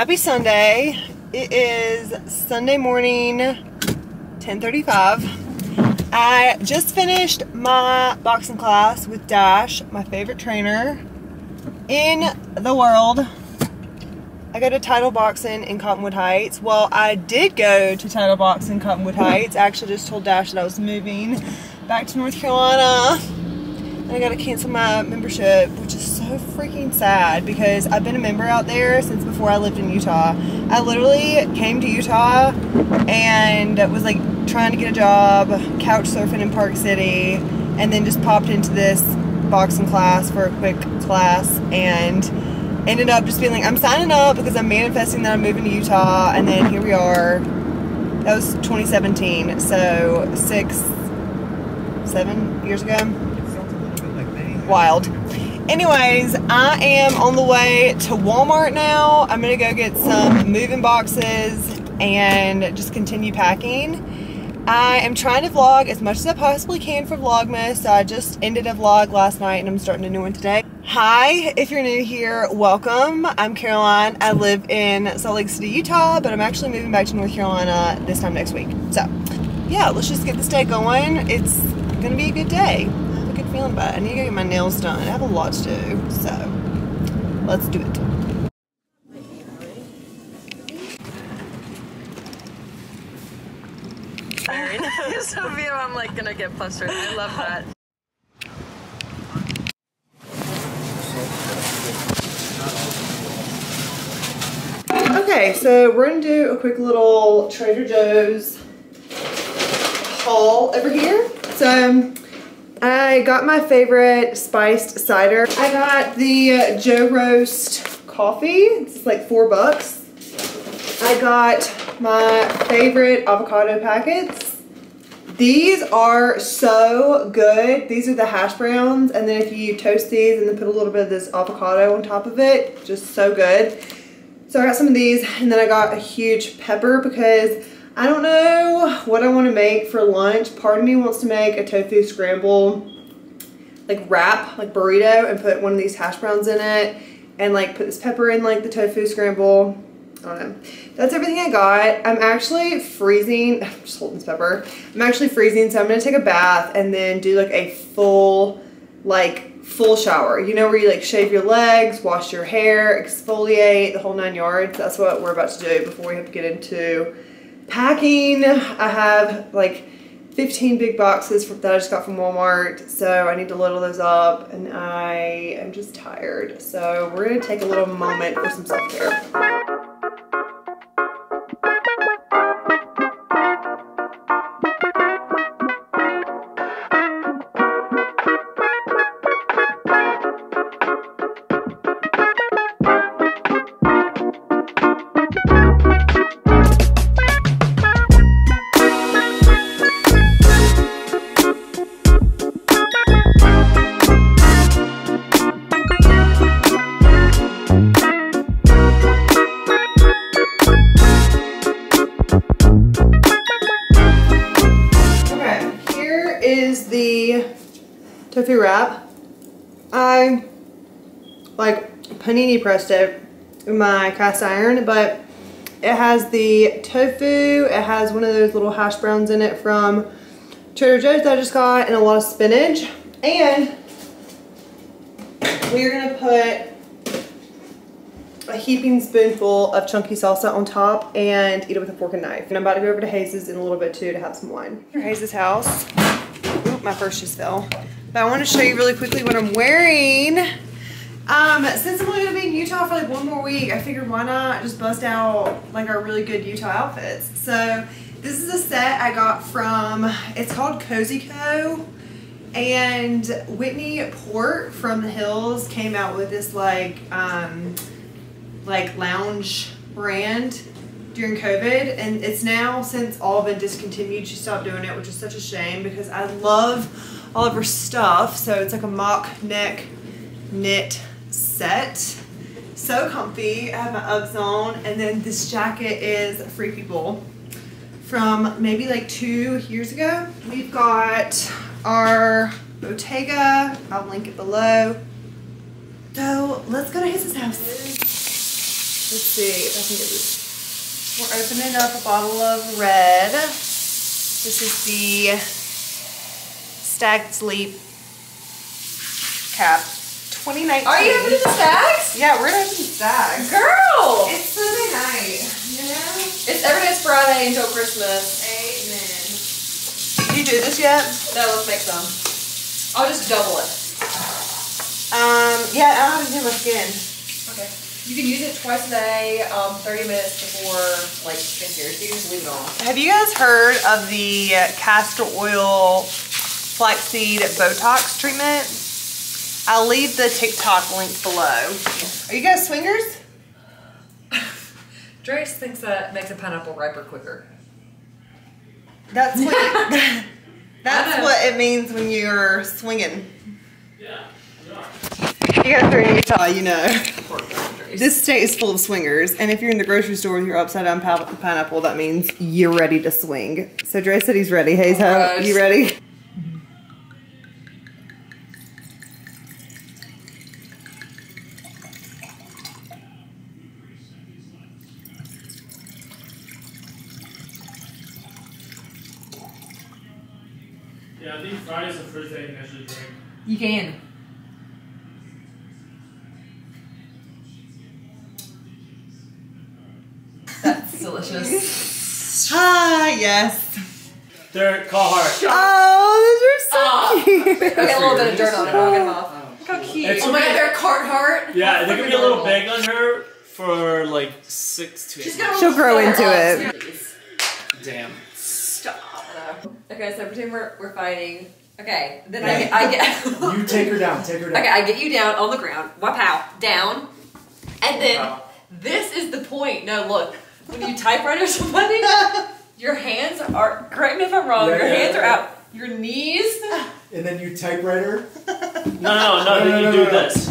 Happy Sunday. It is Sunday morning, 10:35. I just finished my boxing class with Dash, my favorite trainer in the world. I go to Title Boxing in Cottonwood Heights. Well, I did go to Title Boxing in Cottonwood Heights. I actually just told Dash that I was moving back to North Carolina. I gotta cancel my membership, which is so freaking sad because I've been a member out there since before I lived in Utah. I literally came to Utah and was like trying to get a job, couch surfing in Park City, and then just popped into this boxing class for a quick class and ended up just being like, I'm signing up because I'm manifesting that I'm moving to Utah, and then here we are. That was 2017, so 7 years ago. Wild. Anyways, I am on the way to Walmart now. I'm gonna go get some moving boxes and just continue packing. I am trying to vlog as much as I possibly can for Vlogmas. So I just ended a vlog last night and I'm starting a new one today. Hi, if you're new here, welcome. I'm Caroline. I live in Salt Lake City, Utah, but I'm actually moving back to North Carolina this time next week. So yeah, let's just get this day going. It's gonna be a good day. Good feeling about it. I need to go get my nails done. I have a lot to do, so let's do it. Sophia, I'm like gonna get flustered. I love that. Okay, so we're gonna do a quick little Trader Joe's haul over here. So I got my favorite spiced cider. I got the Joe Roast coffee. It's like $4. I got my favorite avocado packets. These are so good. These are the hash browns, and then if you toast these and then put a little bit of this avocado on top of it, just so good. So I got some of these, and then I got a huge pepper because I don't know what I want to make for lunch. Part of me wants to make a tofu scramble, like wrap, like burrito, and put one of these hash browns in it, and like put this pepper in like the tofu scramble. I don't know. That's everything I got. I'm actually freezing. I'm just holding this pepper. I'm actually freezing, so I'm gonna take a bath and then do like a full shower. You know, where you like shave your legs, wash your hair, exfoliate, the whole 9 yards. That's what we're about to do before we have to get into packing. I have like 15 big boxes that I just got from Walmart, so I need to load all those up, and I am just tired. So we're gonna take a little moment for some self-care. Tofu wrap. I like panini pressed it in my cast iron, but it has the tofu, it has one of those little hash browns in it from Trader Joe's that I just got, and a lot of spinach. And we're gonna put a heaping spoonful of chunky salsa on top and eat it with a fork and knife. And I'm about to go over to Hayes' in a little bit too to have some wine. Hayes' house. Oop, my purse just fell. But I want to show you really quickly what I'm wearing. Since I'm only going to be in Utah for like one more week, I figured why not just bust out like our really good Utah outfits. So this is a set I got from, it's called Cozy Co. And Whitney Port from the Hills came out with this like lounge brand during COVID, and it's now since all been discontinued. She stopped doing it, which is such a shame because I love all of her stuff. So it's like a mock neck knit set, so comfy. I have my Uggs on, and then this jacket is Free People from maybe like 2 years ago. We've got our Bottega, I'll link it below. So let's go to his house. Let's see if I can get this. We're opening up a bottle of red. This is the Stag Sleep cap. 2019. Are you opening the Stags? Yeah, we're gonna open the Stags. Girl! It's Sunday night, you know? It's every day's Friday until Christmas. Amen. You do this yet? No, let's make some. I'll just double it. Yeah, I don't have to do my skin. Okay. You can use it twice a day, 30 minutes before like skincare. So you can just leave it on. Have you guys heard of the castor oil flaxseed Botox treatment? I'll leave the TikTok link below. Are you guys swingers? Drace thinks that makes a pineapple riper quicker. That's what that's what it means when you're swinging. Yeah. You guys are in Utah, you know. This state is full of swingers, and if you're in the grocery store with your upside down pineapple, that means you're ready to swing. So Dre said he's ready. Hey, so you ready? Yeah, I think Friday's the first day I can actually drink. You can. That's delicious. Ah, yes. They're Carhartt. Oh, those are so cute. I got a little bit of dirt on it. I'll get them off. Look how cute. It's Oh my god, they're Carhartt. Yeah, they're gonna be a little big on her for like 6 to 8 months. She'll grow into it. Damn. Stop. Okay, so pretend we're fighting. Okay, then I get. You take her down. Take her down. Okay, I get you down on the ground. Wow, down, and then this is the point. No, look, when you typewriter somebody, your hands are. Correct me if I'm wrong. Yeah, your yeah, hands are yeah. out. Your knees. And then you typewriter. No, then you do this.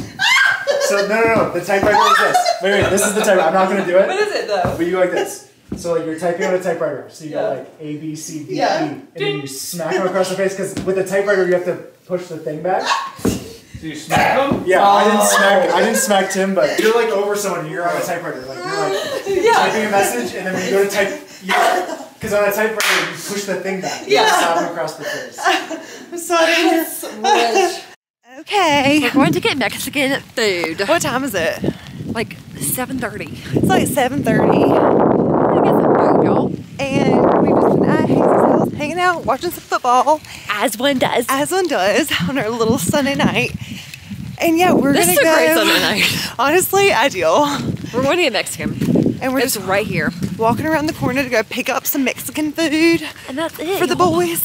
So no. The typewriter is this. Wait. This is the typewriter. I'm not gonna do it. What is it though? But you go like this. So like you're typing on a typewriter. So you got Yeah. like A, B, C, D, Yeah. E, and then you smack them across the face. Because with the typewriter you have to push the thing back. Do you smack them? Yeah, I didn't smack Tim, but you're like over someone. You're on a typewriter. Like you're like typing a message, and then when you go to type, because on a typewriter you push the thing back. You slap them across the face. I'm sorry. Okay. We're going to get Mexican food. What time is it? Like 7:30. It's like 7:30. We're gonna get some food, y'all. And we've just been at Hazel's house hanging out, watching some football. As one does. As one does on our little Sunday night. And yeah, we're This gonna is a go. great Sunday night. Honestly, ideal. We're going to get Mexican. And we're It's just right here. walking around the corner to go pick up some Mexican food And that's it. for the y'all. boys.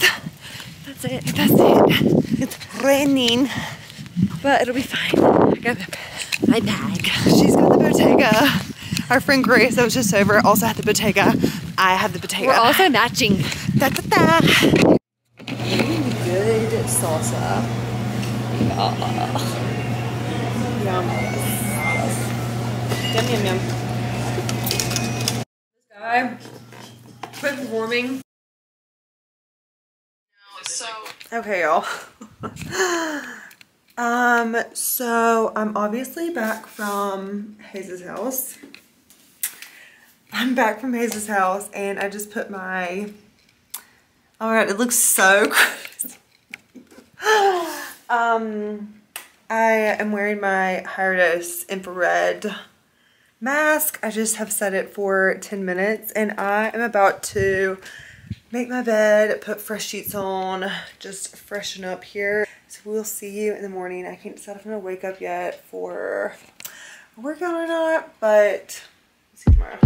That's it. That's it. It's raining. But it'll be fine. I got my bag. She's got the bottega. Our friend Grace that was just over also had the bottega. I have the bottega. We're also matching. Da, da, da. Good salsa. Yum. Yum, yum, yum. This guy quit performing. Okay, y'all. So I'm obviously back from Hazel's house. I'm back from Hazel's house and I just put my, alright, it looks so crazy. I am wearing my higher dose infrared mask. I just have set it for 10 minutes and I am about to make my bed, put fresh sheets on, just freshen up here. So we'll see you in the morning. I can't decide if I'm gonna wake up yet for a workout or not, but see you tomorrow.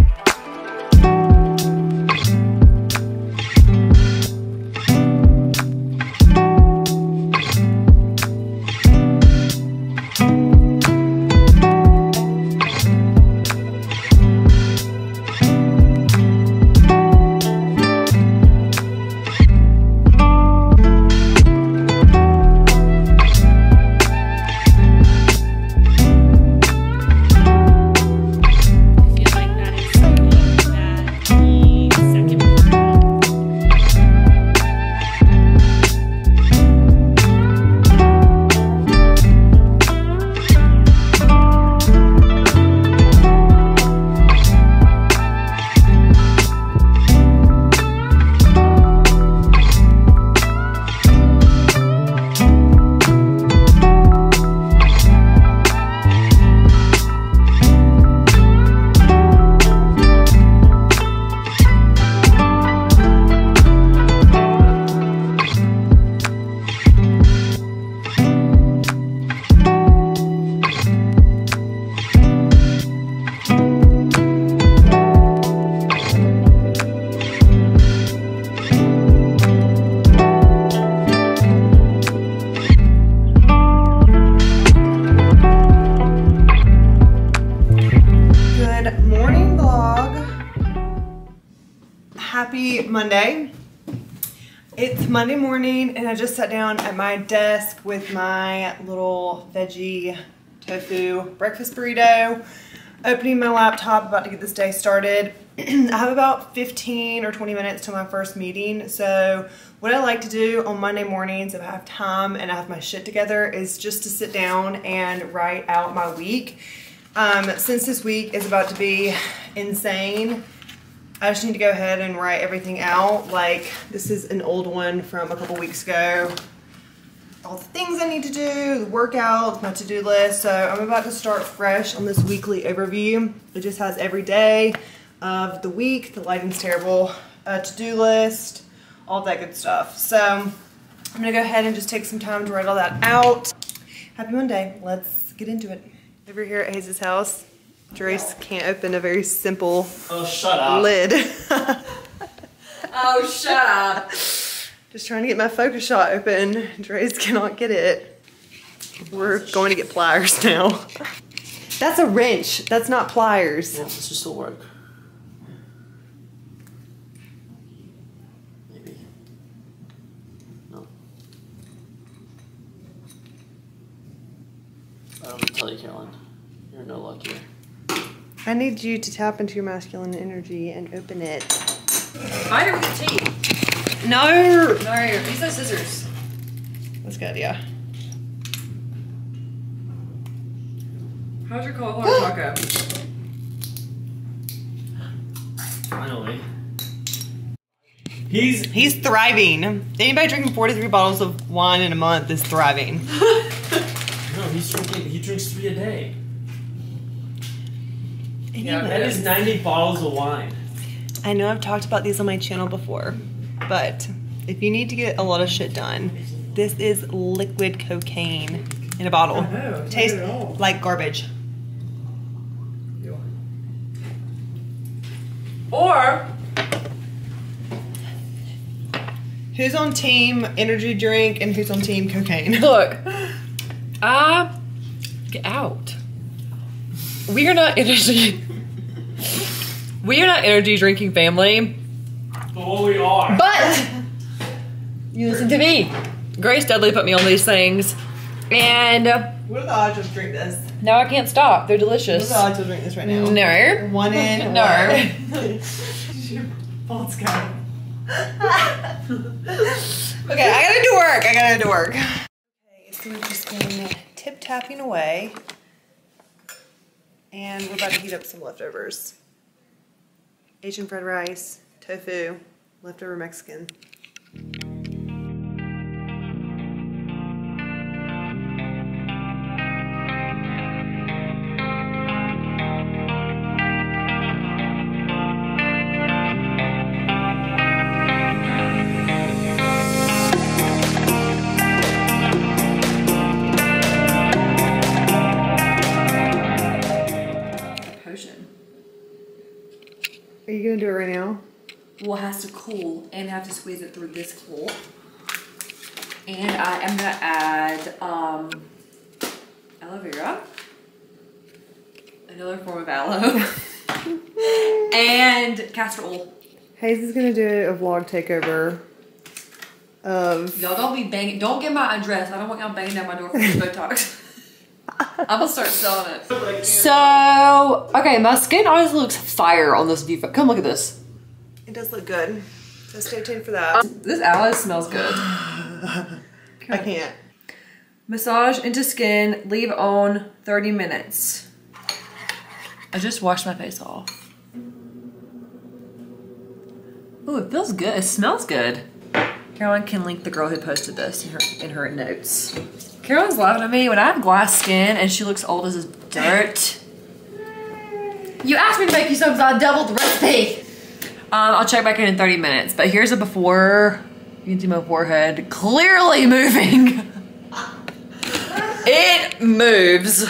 happy Monday. It's Monday morning and I just sat down at my desk with my little veggie tofu breakfast burrito, opening my laptop, about to get this day started. I have about 15 or 20 minutes to my first meeting. So what I like to do on Monday mornings if I have time and I have my shit together is just to sit down and write out my week. Since this week is about to be insane, I just need to go ahead and write everything out. Like, this is an old one from a couple weeks ago. All the things I need to do, the workouts, my to-do list. So I'm about to start fresh on this weekly overview. It just has every day of the week. The lighting's terrible. To-do list, all that good stuff. So I'm gonna go ahead and just take some time to write all that out. Happy Monday. Let's get into it. Over here at Hayes' house, Joyce can't open a very simple lid. Oh, shut up. Just trying to get my focus shot open. Joyce cannot get it. We're going to get pliers now. That's a wrench. That's not pliers. Yeah, this will still work. Maybe. No. I don't tell you, Caroline. You're no luck here. I need you to tap into your masculine energy and open it. Mine are with the teeth. No! No, these are scissors. That's a good idea. How's your cold hard taco? Finally. He's thriving. Anybody drinking 43 bottles of wine in a month is thriving. No, he drinks 3 a day. Yeah, that is 90 bottles of wine. I know I've talked about these on my channel before, but if you need to get a lot of shit done, this is liquid cocaine in a bottle. I know, Tastes like garbage. Or who's on team energy drink and who's on team cocaine? look, get out. We are not energy drinking family. Oh, we are. But you listen to me. Grace Dudley put me on these things, and What are the odds of drink this? now I can't stop. They're delicious. What are the odds of drink this right now? No. One in. No. Your fault's going. Okay, I gotta do work. Okay, so we've just been tip-tapping away. And we're about to heat up some leftovers. Asian fried rice, tofu, leftover Mexican. Are you gonna do it right now? Well, it has to cool, and I have to squeeze it through this hole. And I am gonna add aloe vera, another form of aloe, and castor oil. Hayes is gonna do a vlog takeover of. Y'all don't be banging. Don't get my address. I don't want y'all banging down my door for Botox. I'm gonna start selling it. So, okay, my skin honestly looks fire on this view. Come look at this. It does look good. So stay tuned for that. This aloe smells good. I can't. Massage into skin, leave on 30 minutes. I just washed my face off. Ooh, it feels good. It smells good. Caroline can link the girl who posted this in her notes. Caroline's laughing at me when I have glass skin and she looks old as dirt. You asked me to make you something, so I doubled the recipe. I'll check back in 30 minutes, but here's a before. You can see my forehead clearly moving. It moves.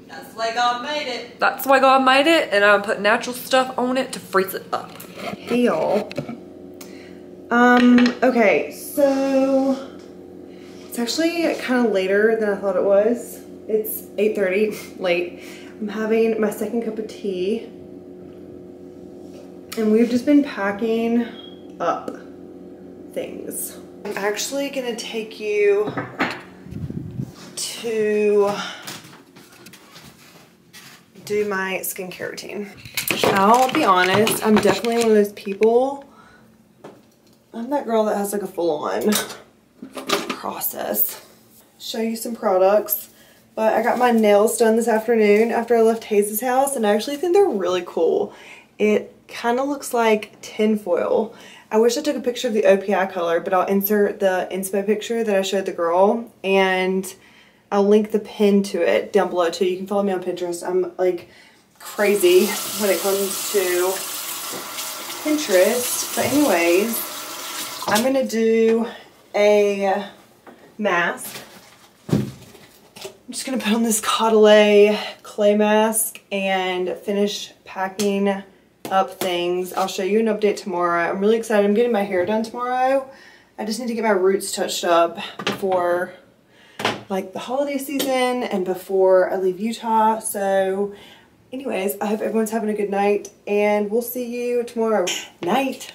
That's why God made it. That's why God made it, and I put natural stuff on it to freeze it up. Hey y'all. Okay, so it's actually kind of later than I thought it was. It's 8:30, late. I'm having my second cup of tea. and we've just been packing up things. I'm actually gonna take you to do my skincare routine. I'll be honest, I'm definitely one of those people. I'm that girl that has like a full-on process. Show you some products, but I got my nails done this afternoon after I left Hayes' house, and I actually think they're really cool. It kind of looks like tinfoil. I wish I took a picture of the OPI color, but I'll insert the inspo picture that I showed the girl, and I'll link the pin to it down below too. You can follow me on Pinterest. I'm like crazy when it comes to Pinterest. But anyways, I'm gonna do a mask. I'm just gonna put on this Caudalie clay mask and finish packing up things. I'll show you an update tomorrow. I'm really excited. I'm getting my hair done tomorrow. I just need to get my roots touched up before like the holiday season and before I leave Utah. So anyways, I hope everyone's having a good night, and we'll see you tomorrow. Night.